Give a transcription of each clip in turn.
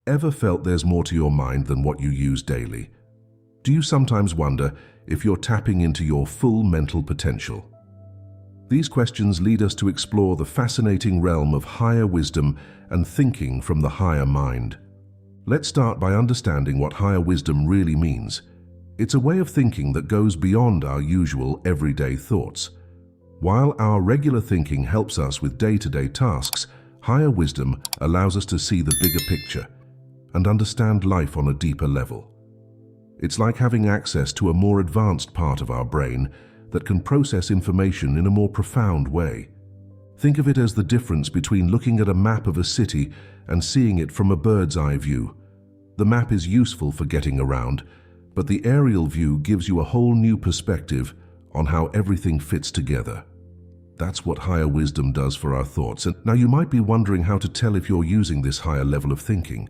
Ever felt there's more to your mind than what you use daily? Do you sometimes wonder if you're tapping into your full mental potential? These questions lead us to explore the fascinating realm of higher wisdom and thinking from the higher mind. Let's start by understanding what higher wisdom really means. It's a way of thinking that goes beyond our usual everyday thoughts. While our regular thinking helps us with day-to-day tasks, higher wisdom allows us to see the bigger picture and understand life on a deeper level. It's like having access to a more advanced part of our brain that can process information in a more profound way. Think of it as the difference between looking at a map of a city and seeing it from a bird's eye view. The map is useful for getting around, but the aerial view gives you a whole new perspective on how everything fits together. That's what higher wisdom does for our thoughts. And now you might be wondering how to tell if you're using this higher level of thinking.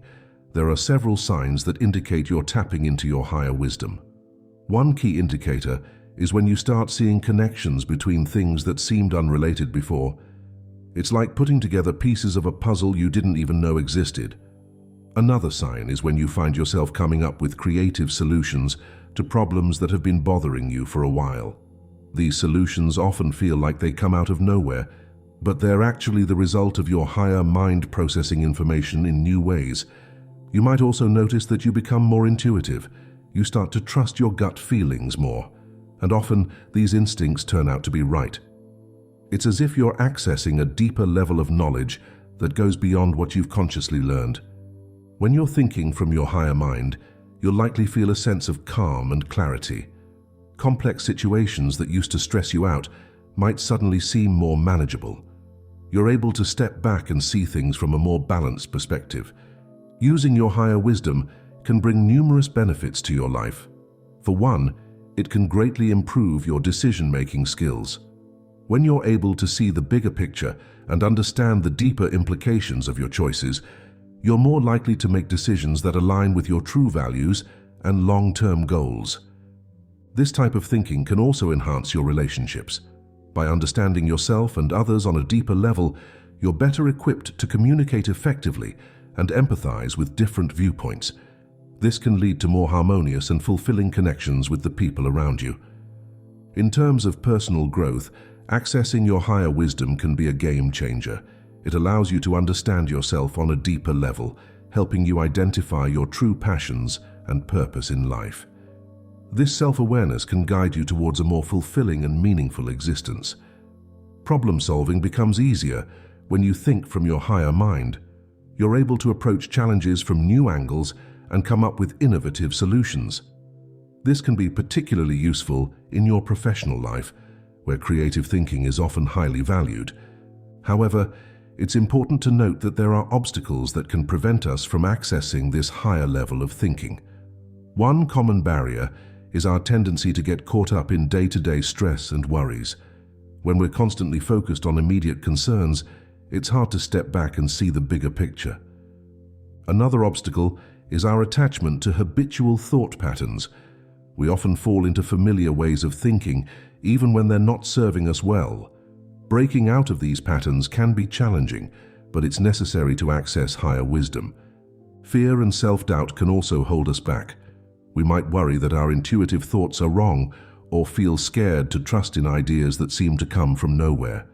There are several signs that indicate you're tapping into your higher wisdom. One key indicator is when you start seeing connections between things that seemed unrelated before. It's like putting together pieces of a puzzle you didn't even know existed. Another sign is when you find yourself coming up with creative solutions to problems that have been bothering you for a while. These solutions often feel like they come out of nowhere, but they're actually the result of your higher mind processing information in new ways. You might also notice that you become more intuitive. You start to trust your gut feelings more, and often these instincts turn out to be right. It's as if you're accessing a deeper level of knowledge that goes beyond what you've consciously learned. When you're thinking from your higher mind, you'll likely feel a sense of calm and clarity. Complex situations that used to stress you out might suddenly seem more manageable. You're able to step back and see things from a more balanced perspective. Using your higher wisdom can bring numerous benefits to your life. For one, it can greatly improve your decision-making skills. When you're able to see the bigger picture and understand the deeper implications of your choices, you're more likely to make decisions that align with your true values and long-term goals. This type of thinking can also enhance your relationships. By understanding yourself and others on a deeper level, you're better equipped to communicate effectively and empathize with different viewpoints. This can lead to more harmonious and fulfilling connections with the people around you. In terms of personal growth, accessing your higher wisdom can be a game changer. It allows you to understand yourself on a deeper level, helping you identify your true passions and purpose in life. This self-awareness can guide you towards a more fulfilling and meaningful existence. Problem solving becomes easier when you think from your higher mind. You're able to approach challenges from new angles and come up with innovative solutions. This can be particularly useful in your professional life, where creative thinking is often highly valued. However, it's important to note that there are obstacles that can prevent us from accessing this higher level of thinking. One common barrier is our tendency to get caught up in day-to-day stress and worries. When we're constantly focused on immediate concerns, it's hard to step back and see the bigger picture. Another obstacle is our attachment to habitual thought patterns. We often fall into familiar ways of thinking, even when they're not serving us well. Breaking out of these patterns can be challenging, but it's necessary to access higher wisdom. Fear and self-doubt can also hold us back. We might worry that our intuitive thoughts are wrong or feel scared to trust in ideas that seem to come from nowhere.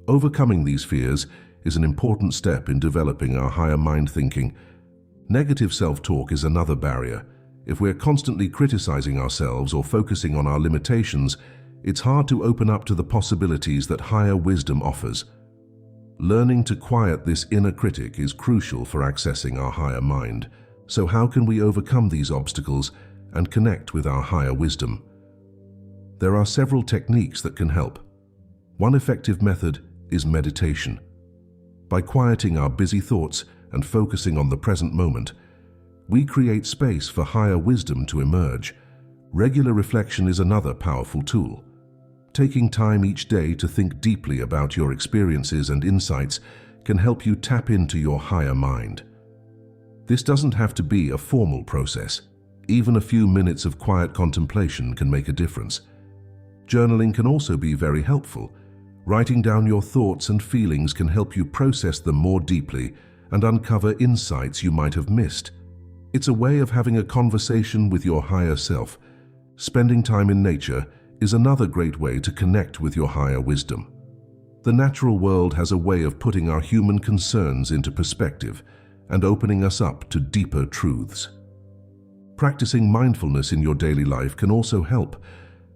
Overcoming these fears is an important step in developing our higher mind thinking. Negative self-talk is another barrier. If we're constantly criticizing ourselves or focusing on our limitations, it's hard to open up to the possibilities that higher wisdom offers. Learning to quiet this inner critic is crucial for accessing our higher mind. So how can we overcome these obstacles and connect with our higher wisdom? There are several techniques that can help. One effective method is meditation. By quieting our busy thoughts and focusing on the present moment, we create space for higher wisdom to emerge. Regular reflection is another powerful tool. Taking time each day to think deeply about your experiences and insights can help you tap into your higher mind. This doesn't have to be a formal process. Even a few minutes of quiet contemplation can make a difference. Journaling can also be very helpful. Writing down your thoughts and feelings can help you process them more deeply and uncover insights you might have missed. It's a way of having a conversation with your higher self. Spending time in nature is another great way to connect with your higher wisdom. The natural world has a way of putting our human concerns into perspective and opening us up to deeper truths. Practicing mindfulness in your daily life can also help.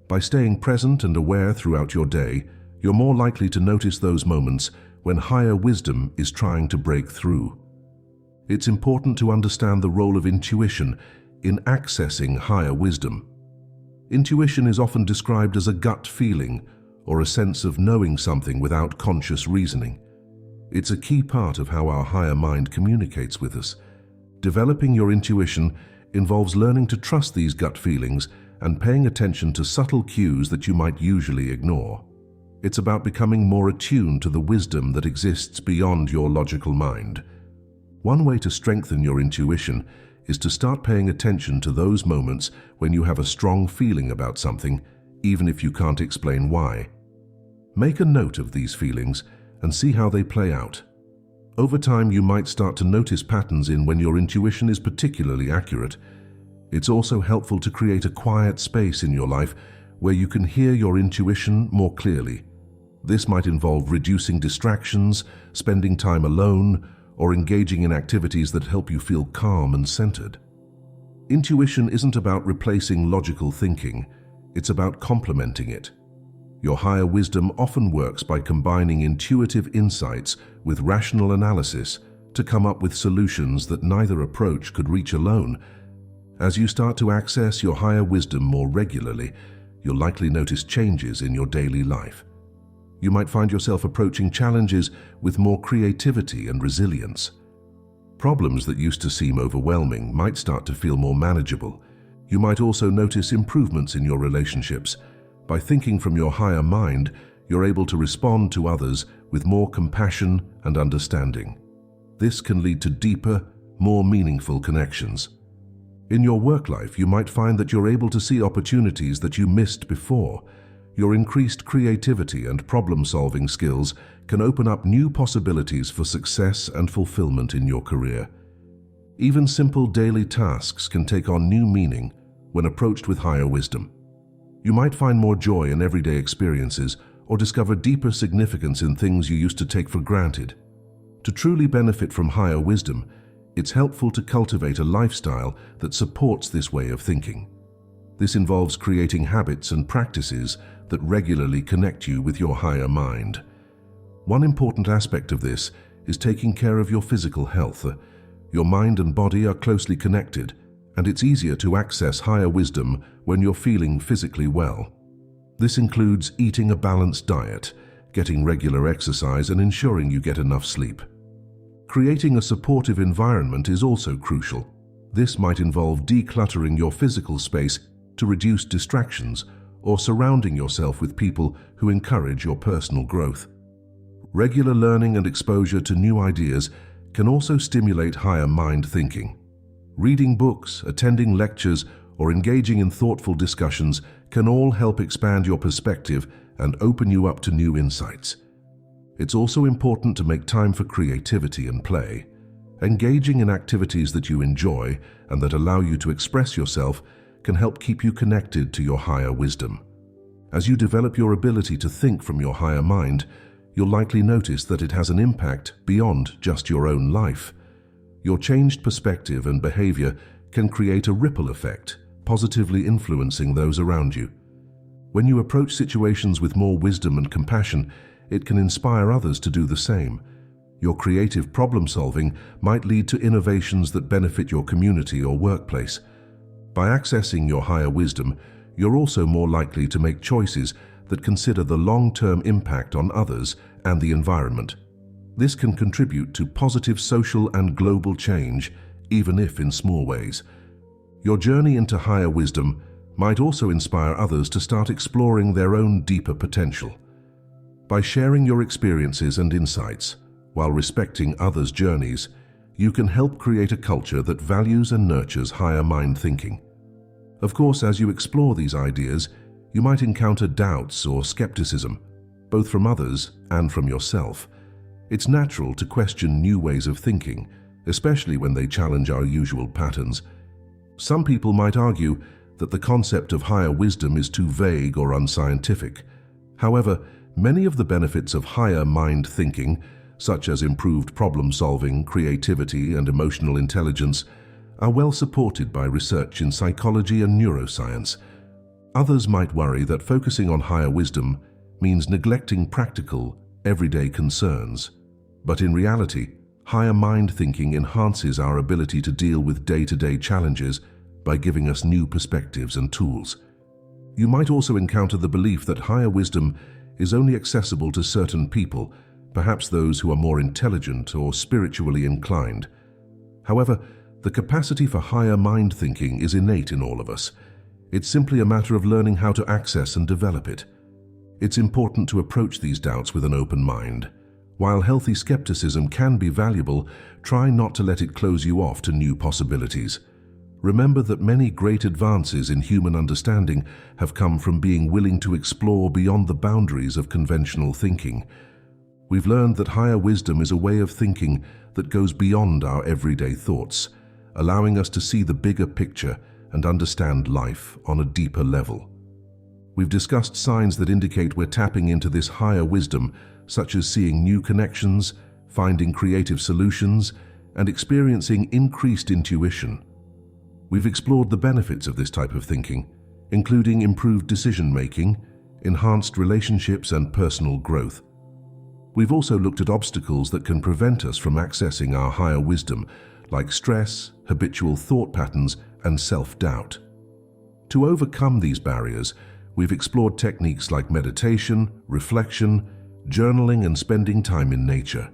By staying present and aware throughout your day, you're more likely to notice those moments when higher wisdom is trying to break through. It's important to understand the role of intuition in accessing higher wisdom. Intuition is often described as a gut feeling or a sense of knowing something without conscious reasoning. It's a key part of how our higher mind communicates with us. Developing your intuition involves learning to trust these gut feelings and paying attention to subtle cues that you might usually ignore. It's about becoming more attuned to the wisdom that exists beyond your logical mind. One way to strengthen your intuition is to start paying attention to those moments when you have a strong feeling about something, even if you can't explain why. Make a note of these feelings and see how they play out. Over time, you might start to notice patterns in when your intuition is particularly accurate. It's also helpful to create a quiet space in your life where you can hear your intuition more clearly. This might involve reducing distractions, spending time alone, or engaging in activities that help you feel calm and centered. Intuition isn't about replacing logical thinking, it's about complementing it. Your higher wisdom often works by combining intuitive insights with rational analysis to come up with solutions that neither approach could reach alone. As you start to access your higher wisdom more regularly, you'll likely notice changes in your daily life. You might find yourself approaching challenges with more creativity and resilience. Problems that used to seem overwhelming might start to feel more manageable. You might also notice improvements in your relationships. By thinking from your higher mind, you're able to respond to others with more compassion and understanding. This can lead to deeper, more meaningful connections. In your work life, you might find that you're able to see opportunities that you missed before. Your increased creativity and problem-solving skills can open up new possibilities for success and fulfillment in your career. Even simple daily tasks can take on new meaning when approached with higher wisdom. You might find more joy in everyday experiences or discover deeper significance in things you used to take for granted. To truly benefit from higher wisdom, it's helpful to cultivate a lifestyle that supports this way of thinking. This involves creating habits and practices that regularly connect you with your higher mind. One important aspect of this is taking care of your physical health. Your mind and body are closely connected, and it's easier to access higher wisdom when you're feeling physically well. This includes eating a balanced diet, getting regular exercise, and ensuring you get enough sleep. Creating a supportive environment is also crucial. This might involve decluttering your physical space to reduce distractions or surrounding yourself with people who encourage your personal growth. Regular learning and exposure to new ideas can also stimulate higher mind thinking. Reading books, attending lectures, or engaging in thoughtful discussions can all help expand your perspective and open you up to new insights. It's also important to make time for creativity and play. Engaging in activities that you enjoy and that allow you to express yourself can help keep you connected to your higher wisdom. As you develop your ability to think from your higher mind, you'll likely notice that it has an impact beyond just your own life. Your changed perspective and behavior can create a ripple effect, positively influencing those around you. When you approach situations with more wisdom and compassion, it can inspire others to do the same. Your creative problem-solving might lead to innovations that benefit your community or workplace. By accessing your higher wisdom, you're also more likely to make choices that consider the long-term impact on others and the environment. This can contribute to positive social and global change, even if in small ways. Your journey into higher wisdom might also inspire others to start exploring their own deeper potential. By sharing your experiences and insights, while respecting others' journeys, you can help create a culture that values and nurtures higher mind thinking. Of course, as you explore these ideas, you might encounter doubts or skepticism, both from others and from yourself. It's natural to question new ways of thinking, especially when they challenge our usual patterns. Some people might argue that the concept of higher wisdom is too vague or unscientific. However, many of the benefits of higher mind thinking, such as improved problem-solving, creativity, and emotional intelligence, are well supported by research in psychology and neuroscience. Others might worry that focusing on higher wisdom means neglecting practical, everyday concerns. But in reality, higher mind thinking enhances our ability to deal with day-to-day challenges by giving us new perspectives and tools. You might also encounter the belief that higher wisdom is only accessible to certain people, perhaps those who are more intelligent or spiritually inclined. However, the capacity for higher mind thinking is innate in all of us. It's simply a matter of learning how to access and develop it. It's important to approach these doubts with an open mind. While healthy skepticism can be valuable, try not to let it close you off to new possibilities. Remember that many great advances in human understanding have come from being willing to explore beyond the boundaries of conventional thinking. We've learned that higher wisdom is a way of thinking that goes beyond our everyday thoughts, allowing us to see the bigger picture and understand life on a deeper level. We've discussed signs that indicate we're tapping into this higher wisdom, such as seeing new connections, finding creative solutions, and experiencing increased intuition. We've explored the benefits of this type of thinking, including improved decision-making, enhanced relationships, and personal growth. We've also looked at obstacles that can prevent us from accessing our higher wisdom, like stress, habitual thought patterns, and self-doubt. To overcome these barriers, we've explored techniques like meditation, reflection, journaling, and spending time in nature.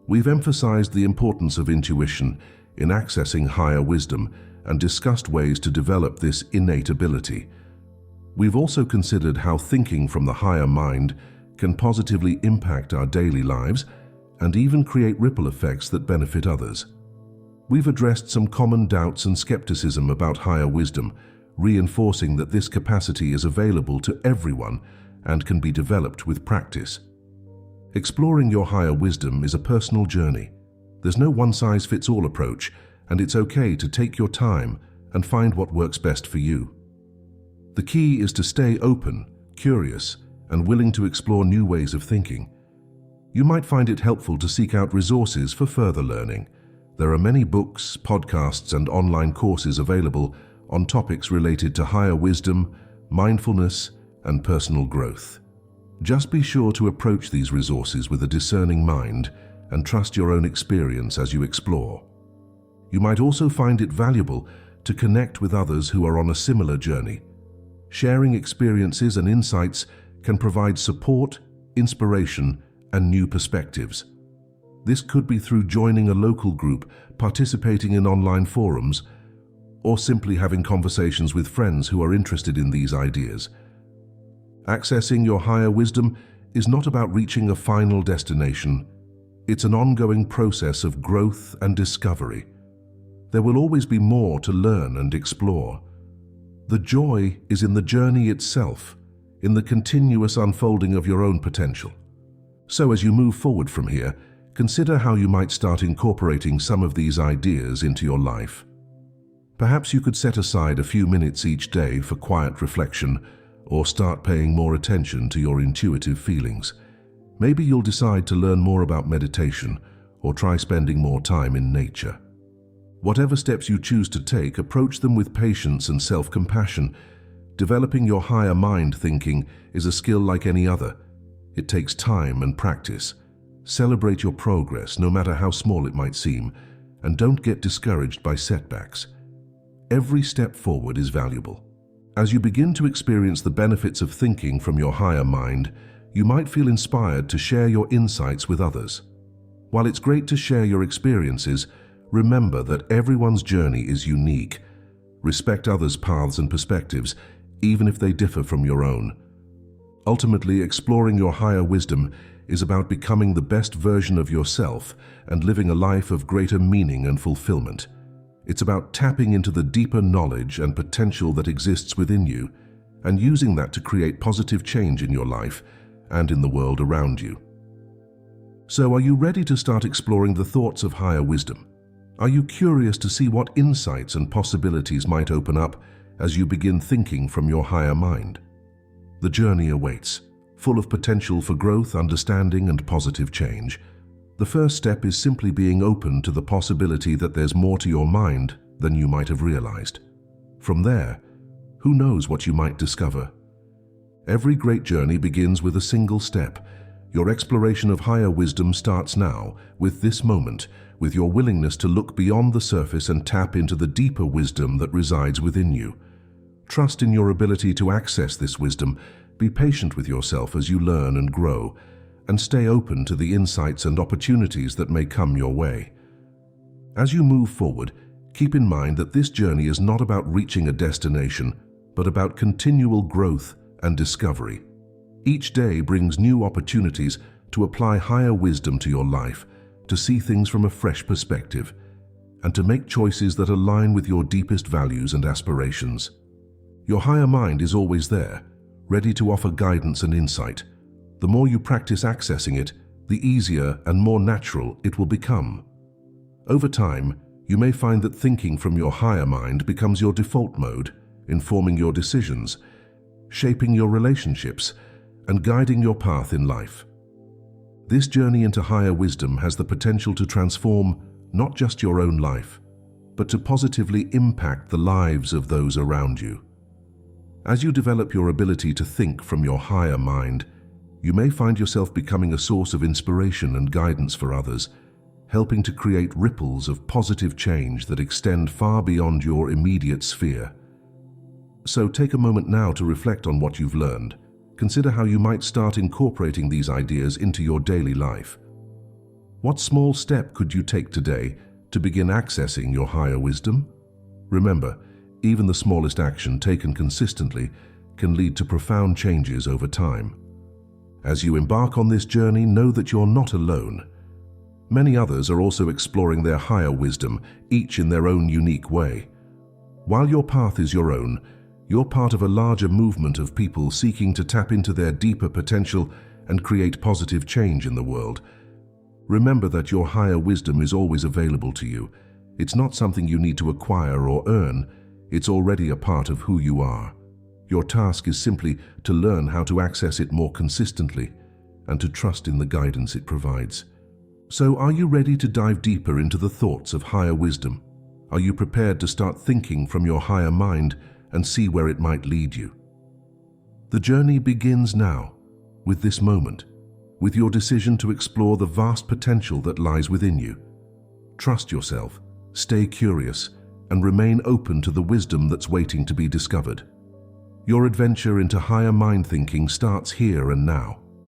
We've emphasized the importance of intuition in accessing higher wisdom and discussed ways to develop this innate ability. We've also considered how thinking from the higher mind can positively impact our daily lives and even create ripple effects that benefit others. We've addressed some common doubts and skepticism about higher wisdom, reinforcing that this capacity is available to everyone and can be developed with practice. Exploring your higher wisdom is a personal journey. There's no one-size-fits-all approach, and it's okay to take your time and find what works best for you. The key is to stay open, curious, and willing to explore new ways of thinking. You might find it helpful to seek out resources for further learning. There are many books, podcasts, and online courses available on topics related to higher wisdom, mindfulness, and personal growth. Just be sure to approach these resources with a discerning mind and trust your own experience as you explore. You might also find it valuable to connect with others who are on a similar journey. Sharing experiences and insights can provide support, inspiration, and new perspectives. This could be through joining a local group, participating in online forums, or simply having conversations with friends who are interested in these ideas. Accessing your higher wisdom is not about reaching a final destination. It's an ongoing process of growth and discovery. There will always be more to learn and explore. The joy is in the journey itself, in the continuous unfolding of your own potential. So as you move forward from here, consider how you might start incorporating some of these ideas into your life. Perhaps you could set aside a few minutes each day for quiet reflection, or start paying more attention to your intuitive feelings. Maybe you'll decide to learn more about meditation or try spending more time in nature. Whatever steps you choose to take, approach them with patience and self-compassion. Developing your higher mind thinking is a skill like any other. It takes time and practice. Celebrate your progress, no matter how small it might seem, and don't get discouraged by setbacks. Every step forward is valuable. As you begin to experience the benefits of thinking from your higher mind, you might feel inspired to share your insights with others. While it's great to share your experiences, remember that everyone's journey is unique. Respect others' paths and perspectives, even if they differ from your own. Ultimately, exploring your higher wisdom is about becoming the best version of yourself and living a life of greater meaning and fulfillment. It's about tapping into the deeper knowledge and potential that exists within you and using that to create positive change in your life and in the world around you. So are you ready to start exploring the thoughts of higher wisdom? Are you curious to see what insights and possibilities might open up as you begin thinking from your higher mind? The journey awaits, full of potential for growth, understanding, and positive change. The first step is simply being open to the possibility that there's more to your mind than you might have realized. From there, who knows what you might discover? Every great journey begins with a single step. Your exploration of higher wisdom starts now, with this moment, with your willingness to look beyond the surface and tap into the deeper wisdom that resides within you. Trust in your ability to access this wisdom, be patient with yourself as you learn and grow, and stay open to the insights and opportunities that may come your way. As you move forward, keep in mind that this journey is not about reaching a destination, but about continual growth and discovery. Each day brings new opportunities to apply higher wisdom to your life, to see things from a fresh perspective, and to make choices that align with your deepest values and aspirations. Your higher mind is always there, ready to offer guidance and insight. The more you practice accessing it, the easier and more natural it will become. Over time, you may find that thinking from your higher mind becomes your default mode, informing your decisions, shaping your relationships, and guiding your path in life. This journey into higher wisdom has the potential to transform not just your own life, but to positively impact the lives of those around you. As you develop your ability to think from your higher mind, you may find yourself becoming a source of inspiration and guidance for others, helping to create ripples of positive change that extend far beyond your immediate sphere. So take a moment now to reflect on what you've learned. Consider how you might start incorporating these ideas into your daily life. What small step could you take today to begin accessing your higher wisdom? Remember, even the smallest action taken consistently can lead to profound changes over time. As you embark on this journey, know that you're not alone. Many others are also exploring their higher wisdom, each in their own unique way. While your path is your own, you're part of a larger movement of people seeking to tap into their deeper potential and create positive change in the world. Remember that your higher wisdom is always available to you. It's not something you need to acquire or earn. It's already a part of who you are. Your task is simply to learn how to access it more consistently and to trust in the guidance it provides. So, are you ready to dive deeper into the thoughts of higher wisdom? Are you prepared to start thinking from your higher mind and see where it might lead you? The journey begins now, with this moment, with your decision to explore the vast potential that lies within you. Trust yourself, stay curious, and remain open to the wisdom that's waiting to be discovered. Your adventure into higher mind thinking starts here and now.